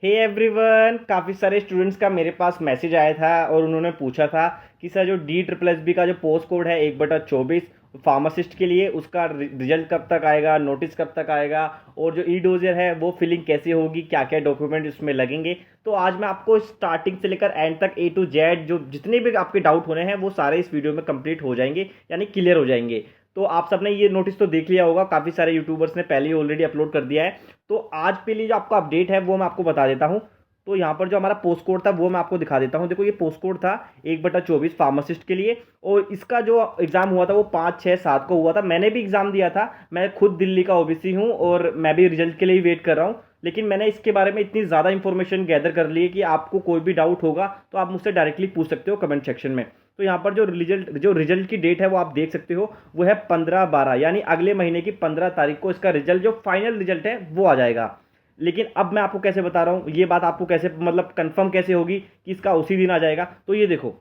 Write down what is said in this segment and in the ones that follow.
Hey everyone, काफ़ी सारे students का मेरे पास मैसेज आया था और उन्होंने पूछा था कि सर जो डी ट्रिपल एस बी का जो पोस्ट कोड है 1/24 फार्मासिस्ट के लिए, उसका रिजल्ट कब तक आएगा, नोटिस कब तक आएगा, और जो ई डोजर है वो फिलिंग कैसे होगी, क्या क्या डॉक्यूमेंट उसमें लगेंगे। तो आज मैं आपको स्टार्टिंग से लेकर एंड तक ए टू जेड जो जितने भी आपके डाउट होने हैं वो सारे इस वीडियो में कंप्लीट हो जाएंगे, यानी क्लियर हो जाएंगे। तो आप सबने ये नोटिस तो देख लिया होगा, काफ़ी सारे यूट्यूबर्स ने पहले ही ऑलरेडी अपलोड कर दिया है। तो आज के लिए जो आपका अपडेट है वो मैं आपको बता देता हूँ। तो यहाँ पर जो हमारा पोस्ट कोड था वो मैं आपको दिखा देता हूँ। देखो, ये पोस्ट कोड था 1/24 फार्मासिस्ट के लिए, और इसका जो एग्ज़ाम हुआ था वो 5, 6, 7 को हुआ था। मैंने भी एग्ज़ाम दिया था। मैं खुद दिल्ली का ओबीसी हूँ और मैं भी रिजल्ट के लिए वेट कर रहा हूँ। लेकिन मैंने इसके बारे में इतनी ज़्यादा इन्फॉर्मेशन गैदर कर ली है कि आपको कोई भी डाउट होगा तो आप मुझसे डायरेक्टली पूछ सकते हो कमेंट सेक्शन में। तो यहाँ पर जो रिजल्ट की डेट है वो आप देख सकते हो, वो है 15/12, यानी अगले महीने की 15 तारीख को इसका रिजल्ट, जो फाइनल रिजल्ट है, वो आ जाएगा। लेकिन अब मैं आपको कैसे बता रहा हूँ, ये बात आपको कैसे मतलब कंफर्म कैसे होगी कि इसका उसी दिन आ जाएगा। तो ये देखो,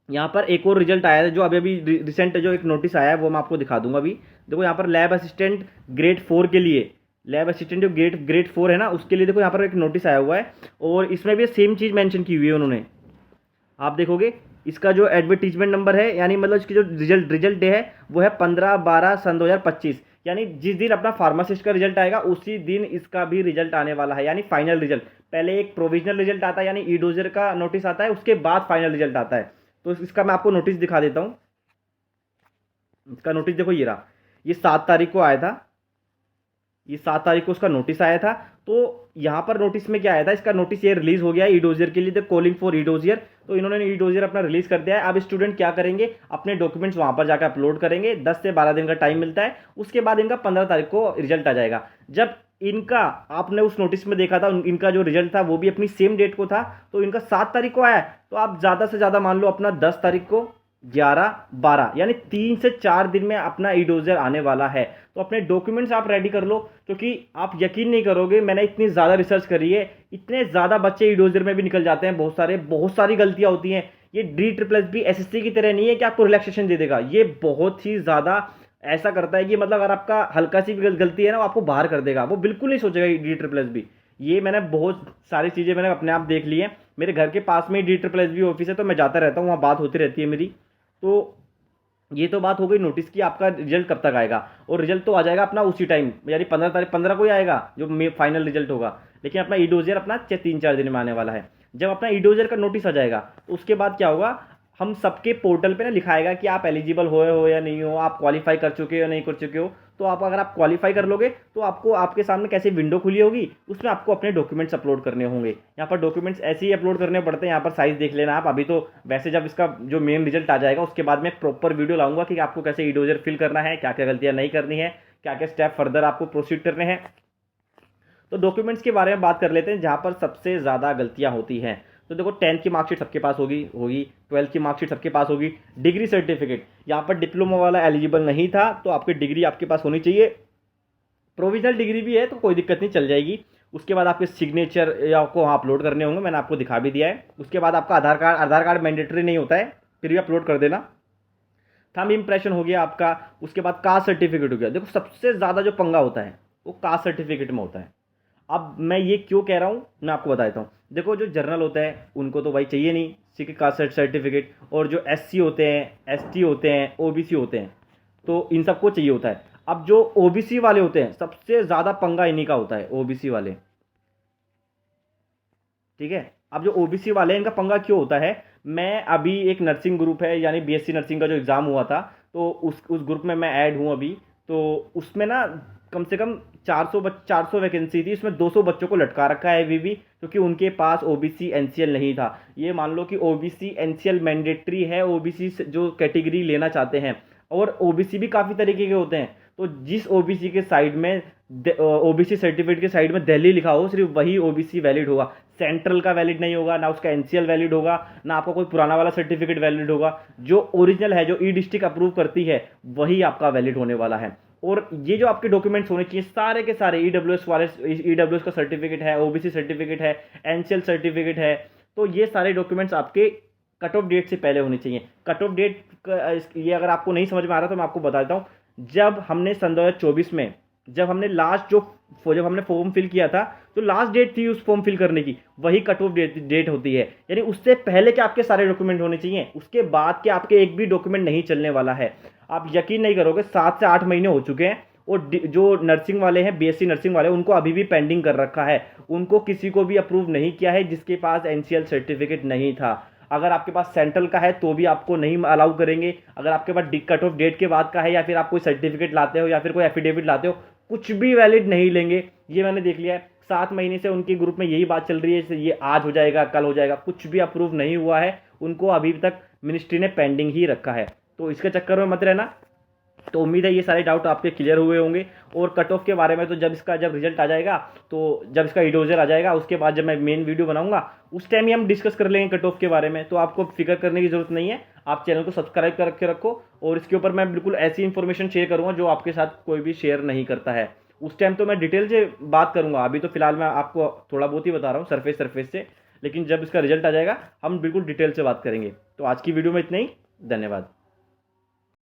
यहाँ पर एक और रिजल्ट आया है जो अभी अभी रिसेंट जो एक नोटिस आया है वो मैं आपको दिखा दूंगा अभी। देखो, यहाँ पर लैब असिस्टेंट ग्रेड 4 के लिए, लैब असिस्टेंट जो ग्रेड 4 है ना, उसके लिए देखो यहाँ पर एक नोटिस आया हुआ है, और इसमें भी सेम चीज़ मेंशन की हुई है उन्होंने। आप देखोगे, इसका जो एडवर्टीजमेंट नंबर है, यानी मतलब इसकी जो रिजल्ट डे है वो है 15/12/2025, यानी जिस दिन अपना फार्मासिस्ट का रिजल्ट आएगा उसी दिन इसका भी रिजल्ट आने वाला है, यानी फाइनल रिजल्ट। पहले एक प्रोविजनल रिजल्ट आता है, यानी ई डोजर का नोटिस आता है, उसके बाद फाइनल रिजल्ट आता है। तो इसका मैं आपको नोटिस दिखा देता हूँ। इसका नोटिस देखो, ये रहा। ये 7 तारीख को आया था, ये 7 तारीख को उसका नोटिस आया था। तो यहाँ पर नोटिस में क्या आया था, इसका नोटिस ये रिलीज हो गया ई डोजियर के लिए, the calling for E dossier. तो इन्होंने ई डोजियर अपना रिलीज कर दिया है। अब स्टूडेंट क्या करेंगे, अपने डॉक्यूमेंट्स वहाँ पर जाकर अपलोड करेंगे। 10 से 12 दिन का टाइम मिलता है। उसके बाद इनका 15 तारीख को रिजल्ट आ जाएगा। जब इनका, आपने उस नोटिस में देखा था, इनका जो रिजल्ट था वो भी अपनी सेम डेट को था। तो इनका 7 तारीख को आया है, तो आप ज़्यादा से ज़्यादा मान लो अपना 10 तारीख को, 11, 12, यानी 3 से 4 दिन में अपना ई डोजर आने वाला है। तो अपने डॉक्यूमेंट्स आप रेडी कर लो, क्योंकि आप यकीन नहीं करोगे, मैंने इतनी ज़्यादा रिसर्च करी है, इतने ज़्यादा बच्चे ई डोजर में भी निकल जाते हैं। बहुत सारी गलतियाँ होती हैं। ये D triple S B SSC की तरह नहीं है कि आपको रिलैक्सेशन दे देगा। ये बहुत ही ज़्यादा ऐसा करता है कि मतलब अगर आपका हल्का सी भी गलती है ना, वो आपको बाहर कर देगा। वो बिल्कुल नहीं सोचेगा डी ट्रिपल एस बी। ये मैंने बहुत सारी चीज़ें मैंने अपने आप देख ली हैं। मेरे घर के पास में ही D triple S B office है, तो मैं जाता रहता हूँ, वहाँ बात होती रहती है मेरी। तो ये तो बात हो गई नोटिस की, आपका रिजल्ट कब तक आएगा। और रिजल्ट तो आ जाएगा अपना उसी टाइम, यानी 15 तारीख, 15 को ही आएगा जो फाइनल रिजल्ट होगा। लेकिन अपना ई डोजर अपना 3-4 दिन में आने वाला है। जब अपना ई डोजर का नोटिस आ जाएगा तो उसके बाद क्या होगा, हम सबके पोर्टल पे ना लिखाएगा कि आप एलिजिबल हो या नहीं हो, आप क्वालिफाई कर चुके हो या नहीं कर चुके हो। तो आप, अगर आप क्वालिफाई कर लोगे तो आपको, आपके सामने कैसे विंडो खुली होगी, उसमें आपको अपने डॉक्यूमेंट्स अपलोड करने होंगे। यहाँ पर डॉक्यूमेंट्स ऐसे ही अपलोड करने पड़ते हैं। यहाँ पर साइज देख लेना आप अभी। तो वैसे जब इसका जो मेन रिजल्ट आ जाएगा उसके बाद मैं प्रॉपर वीडियो लाऊंगा कि आपको कैसे ई डोजर फिल करना है, क्या क्या गलतियाँ नहीं करनी है, क्या क्या स्टेप फर्दर आपको प्रोसीड करने हैं। तो डॉक्यूमेंट्स के बारे में बात कर लेते हैं, जहाँ पर सबसे ज़्यादा गलतियाँ होती हैं। तो देखो, 10th की मार्कशीट सबके पास होगी होगी 12th की मार्कशीट सबके पास होगी। डिग्री सर्टिफिकेट, यहाँ पर डिप्लोमा वाला एलिजिबल नहीं था, तो आपकी डिग्री आपके पास होनी चाहिए। प्रोविजनल डिग्री भी है तो कोई दिक्कत नहीं, चल जाएगी। उसके बाद आपके सिग्नेचर आपको वहाँ अपलोड करने होंगे, मैंने आपको दिखा भी दिया है। उसके बाद आपका आधार कार्ड मैंडेटरी नहीं होता है, फिर भी अपलोड कर देना। थंब इम्प्रेशन हो गया आपका। उसके बाद कास्ट सर्टिफिकेट हो गया। देखो, सबसे ज़्यादा जो पंगा होता है वो कास्ट सर्टिफिकेट में होता है। अब मैं ये क्यों कह रहा हूँ, मैं आपको बता देता हूँ। देखो, जो जर्नल होता है उनको तो भाई चाहिए नहीं सी कास्ट सर्टिफिकेट, और जो एससी होते हैं, एसटी होते हैं, ओबीसी होते हैं, तो इन सबको चाहिए होता है। अब जो ओबीसी वाले होते हैं, सबसे ज़्यादा पंगा इन्हीं का होता है, ओबीसी वाले। ठीक है। अब जो ओबीसी वाले हैं, इनका पंगा क्यों होता है, मैं अभी एक नर्सिंग ग्रुप है, यानी बीएससी नर्सिंग का जो एग्ज़ाम हुआ था, तो उस ग्रुप में मैं ऐड हूँ अभी। तो उसमें ना कम से कम 400 वैकेंसी थी, उसमें 200 बच्चों को लटका रखा है अभी भी, क्योंकि उनके पास ओबीसी एनसीएल नहीं था। ये मान लो कि ओबीसी एनसीएल मैंडेटरी है, ओबीसी जो कैटेगरी लेना चाहते हैं। और ओबीसी भी काफ़ी तरीके के होते हैं। तो जिस ओबीसी के साइड में, ओबीसी सर्टिफिकेट के साइड में दिल्ली लिखा हो, सिर्फ वही ओबीसी वैलिड होगा। सेंट्रल का वैलिड नहीं होगा, ना उसका एनसीएल वैलिड होगा, ना आपका कोई पुराना वाला सर्टिफिकेट वैलिड होगा। जो ओरिजिनल है, जो ई डिस्ट्रिक्ट अप्रूव करती है, वही आपका वैलिड होने वाला है। और ये जो आपके डॉक्यूमेंट्स होने चाहिए सारे के सारे, ईडब्ल्यूएस वाले, ईडब्ल्यूएस का सर्टिफिकेट है, ओबीसी सर्टिफिकेट है, एनसीएल सर्टिफिकेट है, तो ये सारे डॉक्यूमेंट्स आपके कट ऑफ डेट से पहले होनी चाहिए। कट ऑफ डेट, ये अगर आपको नहीं समझ में आ रहा तो मैं आपको बता देता हूँ। जब हमने सन 2024 में जब हमने जब हमने फॉर्म फिल किया था, तो लास्ट डेट थी उस फॉर्म फिल करने की, वही कट ऑफ डेट होती है। यानी उससे पहले के आपके सारे डॉक्यूमेंट होने चाहिए, उसके बाद के आपके एक भी डॉक्यूमेंट नहीं चलने वाला है। आप यकीन नहीं करोगे, 7 से 8 महीने हो चुके हैं, और जो नर्सिंग वाले हैं, बीएससी नर्सिंग वाले, उनको अभी भी पेंडिंग कर रखा है। उनको किसी को भी अप्रूव नहीं किया है जिसके पास एनसीएल सर्टिफिकेट नहीं था। अगर आपके पास सेंट्रल का है तो भी आपको नहीं अलाउ करेंगे। अगर आपके पास कट ऑफ डेट के बाद का है, या फिर आप कोई सर्टिफिकेट लाते हो या फिर कोई एफिडेविट लाते हो, कुछ भी वैलिड नहीं लेंगे। ये मैंने देख लिया है। 7 महीने से उनके ग्रुप में यही बात चल रही है, ये आज हो जाएगा, कल हो जाएगा, कुछ भी अप्रूव नहीं हुआ है। उनको अभी तक मिनिस्ट्री ने पेंडिंग ही रखा है। तो इसके चक्कर में मत रहना। तो उम्मीद है ये सारे डाउट आपके क्लियर हुए होंगे। और कट ऑफ के बारे में तो जब रिजल्ट आ जाएगा, तो जब इसका इडोजर आ जाएगा, उसके बाद जब मैं मेन वीडियो बनाऊंगा, उस टाइम ही हम डिस्कस कर लेंगे कट ऑफ के बारे में। तो आपको फिक्र करने की जरूरत नहीं है। आप चैनल को सब्सक्राइब कर के रखो, और इसके ऊपर मैं बिल्कुल ऐसी इन्फॉर्मेशन शेयर करूंगा जो आपके साथ कोई भी शेयर नहीं करता है। उस टाइम तो मैं डिटेल से बात करूंगा, अभी तो फिलहाल मैं आपको थोड़ा बहुत ही बता रहा हूँ सरफेस से। लेकिन जब इसका रिजल्ट आ जाएगा, हम बिल्कुल डिटेल से बात करेंगे। तो आज की वीडियो में इतना ही। धन्यवाद।